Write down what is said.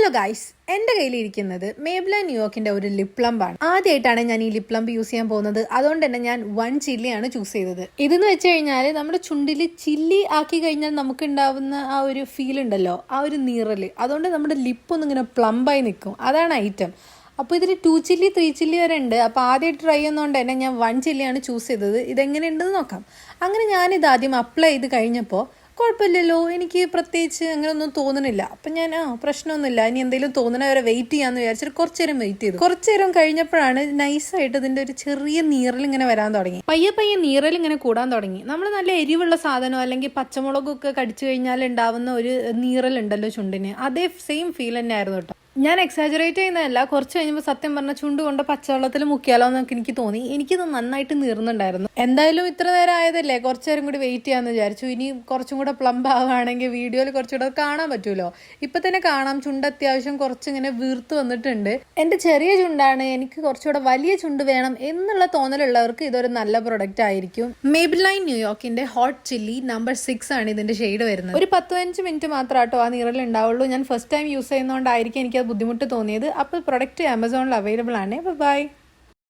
Hello guys, എൻ്റെ കയ്യിലിരിക്കുന്നത് മേബ്ലൈൻ ന്യൂയോർക്കിൻ്റെ ഒരു lip പ്ലംബാണ്. ആദ്യമായിട്ടാണ് ഞാൻ ഈ ലിപ് പ്ലംബ് യൂസ് ചെയ്യാൻ പോകുന്നത്. അതുകൊണ്ട് തന്നെ ഞാൻ 1 ചില്ലിയാണ് ചൂസ് ചെയ്തത്. ഇതെന്ന് വെച്ച് കഴിഞ്ഞാൽ നമ്മുടെ ചുണ്ടിൽ ചില്ലി ആക്കി കഴിഞ്ഞാൽ നമുക്ക് ഉണ്ടാവുന്ന ആ ഒരു ഫീൽ ഉണ്ടല്ലോ, ആ ഒരു നീറല്, അതുകൊണ്ട് നമ്മുടെ ലിപ്പ് ഒന്നും ഇങ്ങനെ പ്ലംബായി നിൽക്കും. അതാണ് ഐറ്റം. അപ്പോൾ ഇതിൽ 2 ചില്ലി 3 ചില്ലി വരെ ഉണ്ട്. അപ്പോൾ ആദ്യമായിട്ട് ട്രൈ ചെയ്യുന്നതുകൊണ്ട് തന്നെ ഞാൻ 1 ചില്ലിയാണ് ചൂസ് ചെയ്തത്. ഇതെങ്ങനെയുണ്ടെന്ന് നോക്കാം. അങ്ങനെ ഞാനിത് ആദ്യം അപ്ലൈ ചെയ്ത് കഴിഞ്ഞപ്പോൾ കുഴപ്പമില്ലല്ലോ, എനിക്ക് പ്രത്യേകിച്ച് അങ്ങനെ ഒന്നും തോന്നണില്ല. അപ്പം ഞാൻ പ്രശ്നമൊന്നുമില്ല, ഇനി എന്തെങ്കിലും തോന്നണവരെ വെയിറ്റ് ചെയ്യാമെന്ന് വിചാരിച്ചിട്ട് കുറച്ച് നേരം വെയിറ്റ് ചെയ്തു. കുറച്ച് നേരം കഴിഞ്ഞപ്പോഴാണ് നൈസായിട്ട് ഇതിൻ്റെ ഒരു ചെറിയ നീറൽ ഇങ്ങനെ വരാൻ തുടങ്ങി. പയ്യെ പയ്യെ നീറൽ ഇങ്ങനെ കൂടാൻ തുടങ്ങി. നമ്മൾ നല്ല എരിവുള്ള സാധനം അല്ലെങ്കിൽ പച്ചമുളകൊക്കെ കടിച്ചു കഴിഞ്ഞാൽ ഉണ്ടാവുന്ന ഒരു നീറലുണ്ടല്ലോ ചുണ്ടിന്, അതേ സെയിം ഫീൽ തന്നെ ആയിരുന്നു കേട്ടോ. ഞാൻ എക്സാജറേറ്റ് ചെയ്യുന്നതല്ല, കുറച്ച് കഴിഞ്ഞപ്പോൾ സത്യം പറഞ്ഞ ചുണ്ട് കൊണ്ട് പച്ചവെള്ളത്തിൽ മുക്കിയാലോ എന്നൊക്കെ എനിക്ക് തോന്നി. എനിക്കിത് നന്നായിട്ട് നീർന്നുണ്ടായിരുന്നു. എന്തായാലും ഇത്ര നേരം ആയതല്ലേ, കുറച്ച് നേരം കൂടി വെയിറ്റ് ചെയ്യാമെന്ന് വിചാരിച്ചു. ഇനി കുറച്ചും കൂടെ പ്ലംബ് ആവുകയാണെങ്കിൽ വീഡിയോയിൽ കുറച്ചുകൂടെ കാണാൻ പറ്റുമല്ലോ. ഇപ്പം തന്നെ കാണാം, ചുണ്ട് അത്യാവശ്യം കുറച്ചിങ്ങനെ വീർത്ത് വന്നിട്ടുണ്ട്. എൻ്റെ ചെറിയ ചുണ്ടാണ്, എനിക്ക് കുറച്ചുകൂടെ വലിയ ചുണ്ട് വേണം എന്നുള്ള തോന്നലുള്ളവർക്ക് ഇതൊരു നല്ല പ്രൊഡക്റ്റ് ആയിരിക്കും. മേബ്ലൈൻ ന്യൂയോർക്കിൻ്റെ ഹോട്ട് ചില്ലി നമ്പർ 6 ആണ് ഇതിൻ്റെ ഷെയ്ഡ് വരുന്നത്. ഒരു 10-15 മിനിറ്റ് മാത്രം കേട്ടോ ആ നീറൽ ഉണ്ടാവുള്ളൂ. ഞാൻ ഫസ്റ്റ് ടൈം യൂസ് ചെയ്യുന്നതുകൊണ്ടായിരിക്കും എനിക്ക് ബുദ്ധിമുട്ട് തോന്നിയത്. അപ്പോൾ പ്രൊഡക്റ്റ് ആമസോണിൽ അവൈലബിൾ ആണ്. ബൈ.